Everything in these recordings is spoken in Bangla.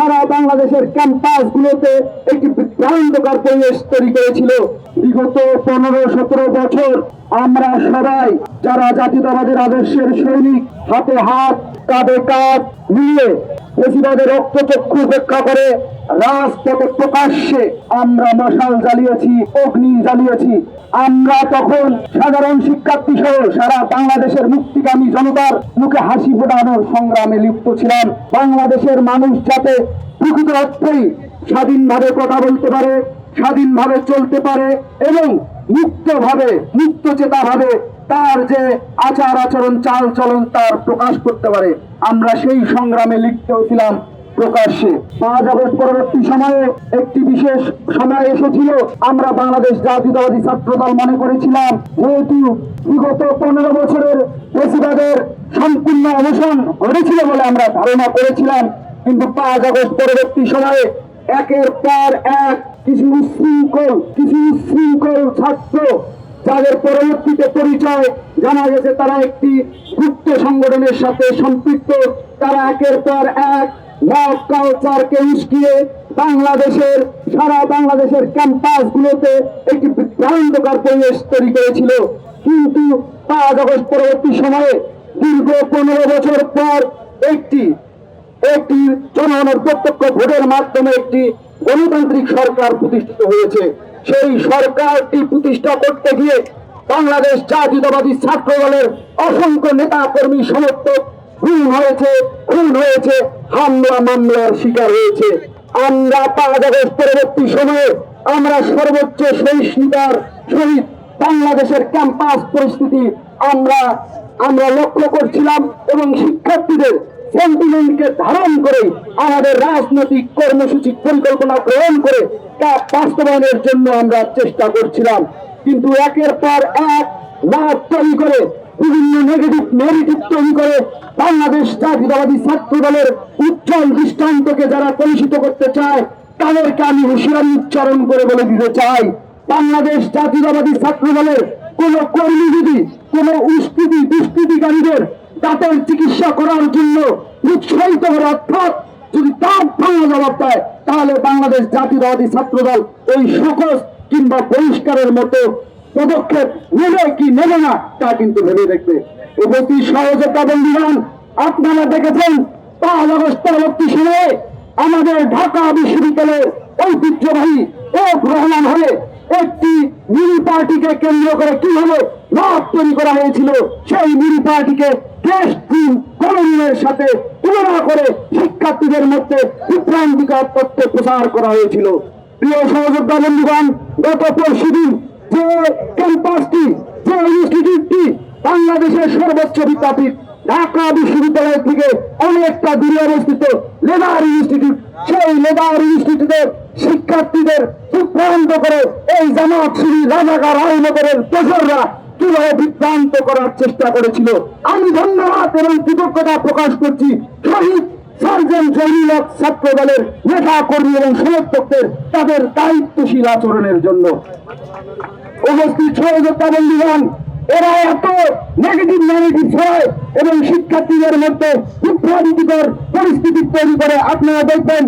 সারা বাংলাদেশের ক্যাম্পাস গুলোতে একটি বিভ্রান্তকর পরিবেশ তৈরি করেছিল। বিগত 15-17 বছর আমরা সবাই যারা জাতীয়তাবাদের আদর্শের সৈনিক, হাতে হাত কাঁধে কাঁধ মিলিয়ে ফ্যাসিবাদের রক্তচক্ষু উপেক্ষা করে রাজপথে প্রকাশ্যে আমরা মশাল জ্বালিয়েছি, অগ্নি জ্বালিয়েছি। আমরা তখন সাধারণ শিক্ষার্থী সহ সারা বাংলাদেশের মুক্তিকামী জনতার মুখে হাসি ফোটানোর সংগ্রামে লিপ্ত ছিলাম। বাংলাদেশের মানুষ যাতে প্রকৃত অর্থেই স্বাধীনভাবে কথা বলতে পারে, স্বাধীনভাবে চলতে পারে এবং মুক্তভাবে মুক্তচেতাভাবে তার যে আচার আচরণ চাল চলন তার প্রকাশ করতে পারে, আমরা সেই সংগ্রামে লিপ্ত ছিলাম প্রকাশ্যে। 5 আগস্ট পরবর্তী সময়ে একটি বিশেষ সময় এসেছিল। আমরা বাংলাদেশ জাতীয়তাবাদী ছাত্রদল মনে করেছিলাম যেহেতু বিগত 15 বছরের ফ্যাসিবাদের সম্পূর্ণ অবসান ঘটেছিল বলে আমরা ধারণা করেছিলাম, কিন্তু 5 আগস্ট পরবর্তী সময়ে একের পর এক কিছু উচ্ছৃঙ্খল ছাত্র যাদের পরবর্তীতে পরিচয় জানা গেছে তারা একটি গুপ্ত সংগঠনের সাথে সম্পৃক্ত, তারা একের পর এক মব কালচারকে উস্কিয়ে সারা বাংলাদেশের ক্যাম্পাস গুলোতে একটি বিভ্রান্তকর পরিবেশ তৈরি করেছিল। কিন্তু 5 আগস্ট পরবর্তী সময়ে দীর্ঘ 15 বছর পর একটি জনগণের প্রত্যক্ষ ভোটের মাধ্যমে একটি গণতান্ত্রিক সরকার প্রতিষ্ঠিত হয়েছে। সেই সরকারটি প্রতিষ্ঠা করতে গিয়ে বাংলাদেশ জাতীয়তাবাদী ছাত্র দলের অসংখ্য নেতা কর্মী সমর্থক খুন হয়েছে, হামলা মামলার শিকার হয়েছে। আমরা 5 আগস্ট পরবর্তী সময়ে আমরা সর্বোচ্চ সহিষ্ণুতার সহিত বাংলাদেশের ক্যাম্পাস পরিস্থিতি আমরা লক্ষ্য করছিলাম এবং শিক্ষার্থীদের সেন্টিমেন্টকে ধারণ করে আমাদের রাজনৈতিক কর্মসূচি পরিকল্পনা গ্রহণ করে তা বাস্তবায়নের জন্য আমরা চেষ্টা করছিলাম। কিন্তু একের পর এক নাট তৈরি করে বিভিন্ন নেগেটিভ তৈরি করে বাংলাদেশ জাতীয়তাবাদী ছাত্র দলের উজ্জ্বল দৃষ্টান্তকে যারা কলুষিত করতে চায় তাদেরকে আমি হুঁশিয়ারি উচ্চারণ করে বলে দিতে চাই, বাংলাদেশ জাতীয়তাবাদী ছাত্র দলের কোন কর্মী যদি কোন দুষ্কৃতিকারীদের দাঁতের চিকিৎসা করার জন্য উৎসাহিত করে অর্থাৎ যদি দাঁত ভাঙা জবাব দেয়, তাহলে বাংলাদেশ জাতীয়তাবাদী ছাত্র দল ওই শোকজ কিংবা বহিষ্কারের মতো পদক্ষেপ নেবে কি নেবে না তা কিন্তু ভেবে দেখবে। উপস্থিত সহযোগিতা বন্ধুগণ, আপনারা দেখেছেন 5 আগস্ট পরবর্তী সময়ে আমাদের ঢাকা বিশ্ববিদ্যালয়ের ঐতিহ্যবাহী রহমান হলে একটি মিনি পার্টিকে কেন্দ্র করে কিভাবে মত তৈরি করা হয়েছিল। সেই মিনি পার্টিকে কলোনির সাথে তুলনা করে শিক্ষার্থীদের মধ্যে বিভ্রান্তিকর তথ্য প্রচার করা হয়েছিল। প্রিয় সহযোদ্ধা বন্ধুগণ, গত পরশুদিন যে ক্যাম্পাসটি, যে ইনস্টিটিউটটি বাংলাদেশের সর্বোচ্চ বিদ্যাপীঠ ঢাকা বিশ্ববিদ্যালয় থেকে অনেকটা দূরে অবস্থিত লেবার ইনস্টিটিউট, সেই লেবার ইনস্টিটিউটের শিক্ষার্থীদের বিভ্রান্ত করে এই জামাত শিবির রাজাকার আইনগরের প্রচাররা কিভাবে বিভ্রান্ত করার চেষ্টা করেছিল। আমি ধন্যবাদ এবং কৃতজ্ঞতা প্রকাশ করছি শহীদ সার্জেন্ট জহিরুল হক ছাত্র দলের নেতা কর্মী এবং সমর্থকদের তাদের দায়িত্বশীল আচরণের জন্য। উপস্থিত সহযোদ্ধা বন্ধুগণ, এরা এত নেগেটিভ ছড়ায় এবং শিক্ষার্থীদের মধ্যে বিভ্রান্তিকর পরিস্থিতি তৈরি করে। আপনারা দেখবেন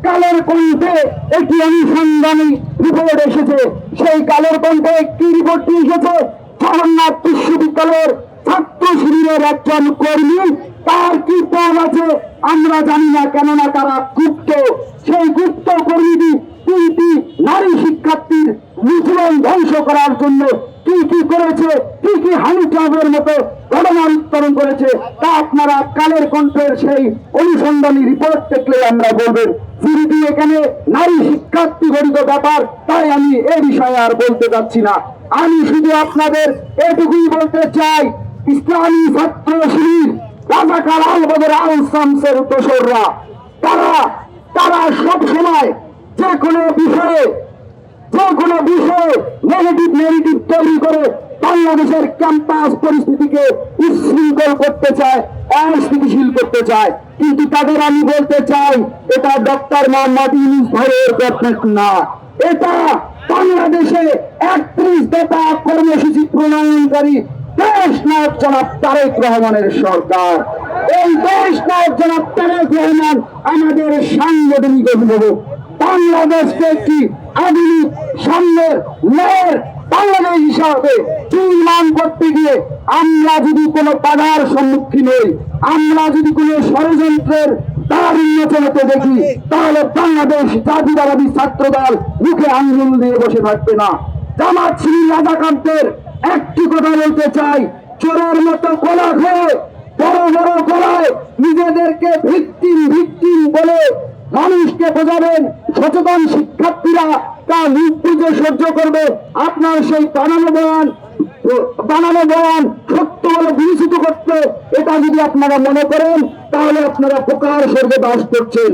কালের কণ্ঠে একটি অনুসন্ধানী রিপোর্ট এসেছে। সেই কালের কণ্ঠে একটি রিপোর্টটি এসেছে জগন্নাথ বিশ্ববিদ্যালয়ের ছাত্র শিবিরের একজন কর্মী, তার কি পদ আছে আমরা জানি না, কেননা তারা গুপ্ত। সেই গুপ্ত কর্মীটি 3টি নারী শিক্ষার্থীর জীবন ধ্বংস করার জন্য কি করেছে, কি হানি ট্রাভের মতো ঘটনার উত্তরণ করেছে তা আপনারা কালের কণ্ঠের সেই অনুসন্ধানী রিপোর্ট দেখলে আমরা বলবেন। সিরিটি এখানে নারী শিক্ষার্থী গঠিত ব্যাপার, তাই আমি এ বিষয়ে আর বলতে চাচ্ছি না। আমি শুধু আপনাদের এটুকুই বলতে চাই, ইসলামী ছাত্র শিবির রাজাকার আল বদর আল শামসের দোসররা তারা সব সময় যে কোনো বিষয়ে নেগেটিভ তৈরি করে বাংলাদেশের ক্যাম্পাস পরিস্থিতিকে উচ্ছৃঙ্খল করতে চায়, অস্থিতিশীল করতে চায়। কিন্তু তাদের আমি বলতে চাই, এটা ডক্টর মোহাম্মদ ইউনূস ভাইয়ের গভর্নমেন্ট না, এটা বাংলাদেশে 31 দফা কর্মসূচি প্রণয়নকারী দেশ নায়ক জনাব তারেক রহমানের সরকার। এই দেশ নায়ক জনাব তারেক রহমান আমাদের সাংগঠনিক অভিভাবক। বাংলাদেশকে একটি আধুনিক সামনের ন্যায়ের বাংলাদেশ হিসাবে নির্মাণ করতে গিয়ে আমরা যদি কোনো বাধার সম্মুখীন হই, আমরা যদি কোনো ষড়যন্ত্রের দ্বার উন্মোচন হতে দেখি, তাহলে বাংলাদেশ জাতীয়তাবাদী ছাত্র দল মুখে আঙ্গুল দিয়ে বসে থাকবে না। জামাত শিবির রাজাকারদের একটি কথা বলতে চাই, চোরের মতো গলা খেয়ে বড় বড় গলায় নিজেদেরকে ভিকটিম ভিকটিম বলে মানুষকে বোঝাবেন, সচেতন শিক্ষার্থীরা তা নির্বুঝে সহ্য করবে। আপনার সেই বানানো বয়ান সত্য বলে বিবেচিত করতে এটা যদি আপনারা মনে করেন, তাহলে আপনারা প্রকার স্বর্গে বাস করছেন।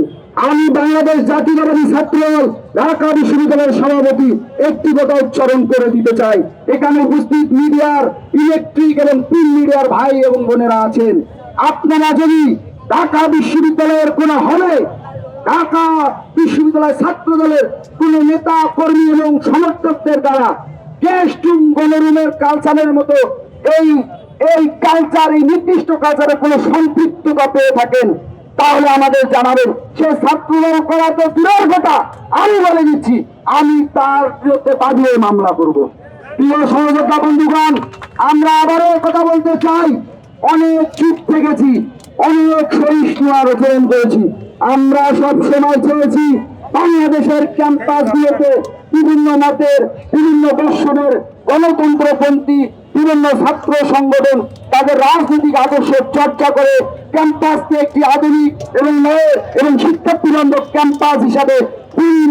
আমি বাংলাদেশ জাতীয়তাবাদী ছাত্রদল ঢাকা বিশ্ববিদ্যালয়ের সভাপতি একটি কথা উচ্চারণ করে দিতে চাই। এখানে উপস্থিত মিডিয়ার, ইলেকট্রিক এবং প্রিন্ট মিডিয়ার ভাই এবং বোনেরা আছেন। আপনারা যদি ঢাকা বিশ্ববিদ্যালয়ের কোন হলে ঢাকা বিশ্ববিদ্যালয় ছাত্র দলের কোন নেতা কর্মী এবং সমর্থকদের দ্বারা গেস্টরুম গণরুমের কালচারের মতো এই কালচার, এই নির্দিষ্ট কালচারে কোন সম্পৃক্ততা পেয়ে থাকেন, তাহলে আমাদের জানাবেন। সে ছাত্রদল করা তো দূরের কথা, আমি বলে দিচ্ছি আমি তার বিরুদ্ধে বাঁধিয়ে মামলা করব। প্রিয় সহযোদ্ধা বন্ধুগণ, আমরা আবারও কথা বলতে চাই, অনেক চুপ থেকেছি, অনেক সহিষ্ণু আচরণ করেছি। আমরা সব সময় চেয়েছি বাংলাদেশের ক্যাম্পাসগুলোতে বিভিন্ন মতের, বিভিন্ন দর্শনের, গণতন্ত্রপন্থী বিভিন্ন ছাত্র সংগঠন তাদের রাজনৈতিক আদর্শ চর্চা করে ক্যাম্পাসকে একটি আধুনিক এবং নয় এবং শিক্ষার্থী বান্ধব ক্যাম্পাস হিসাবে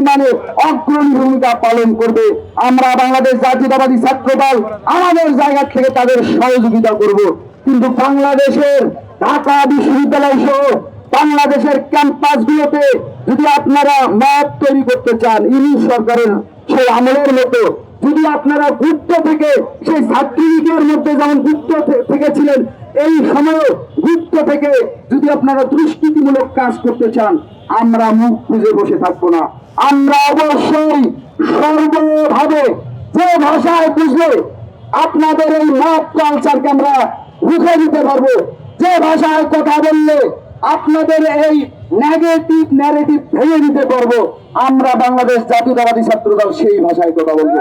মানে অগ্রণী ভূমিকা পালন করবে। আমরা বাংলাদেশ জাতীয়তাবাদী ছাত্র দল আমাদের জায়গা থেকে তাদের সহযোগিতা করব। কিন্তু বাংলাদেশের ঢাকা বিশ্ববিদ্যালয় সহ বাংলাদেশের ক্যাম্পাসগুলোতে যদি আপনারা মত তৈরি করতে চান, ইউনিট সরকারের সেই আমলের মতো, যদি আপনারা গুপ্ত থেকে সেই ছাত্রলীগের মধ্যে যেমন গুপ্ত থেকেছিলেন, এই সময়ে গুপ্ত থেকে যদি আপনারা দুষ্কৃতিমূলক কাজ করতে চান, আমরা মুখ খুঁজে বসে থাকবো না। আমরা অবশ্যই সর্বভাবে যে ভাষায় বুঝলে আপনাদের এই মত কালচারকে আমরা রুখে দিতে পারবো, যে ভাষায় কথা বললে আপনাদের এই নেগেটিভ ন্যারেটিভ ভেঙে দিতে পারবো, আমরা বাংলাদেশ জাতীয়তাবাদী ছাত্র দল সেই ভাষায় কথা বলবো।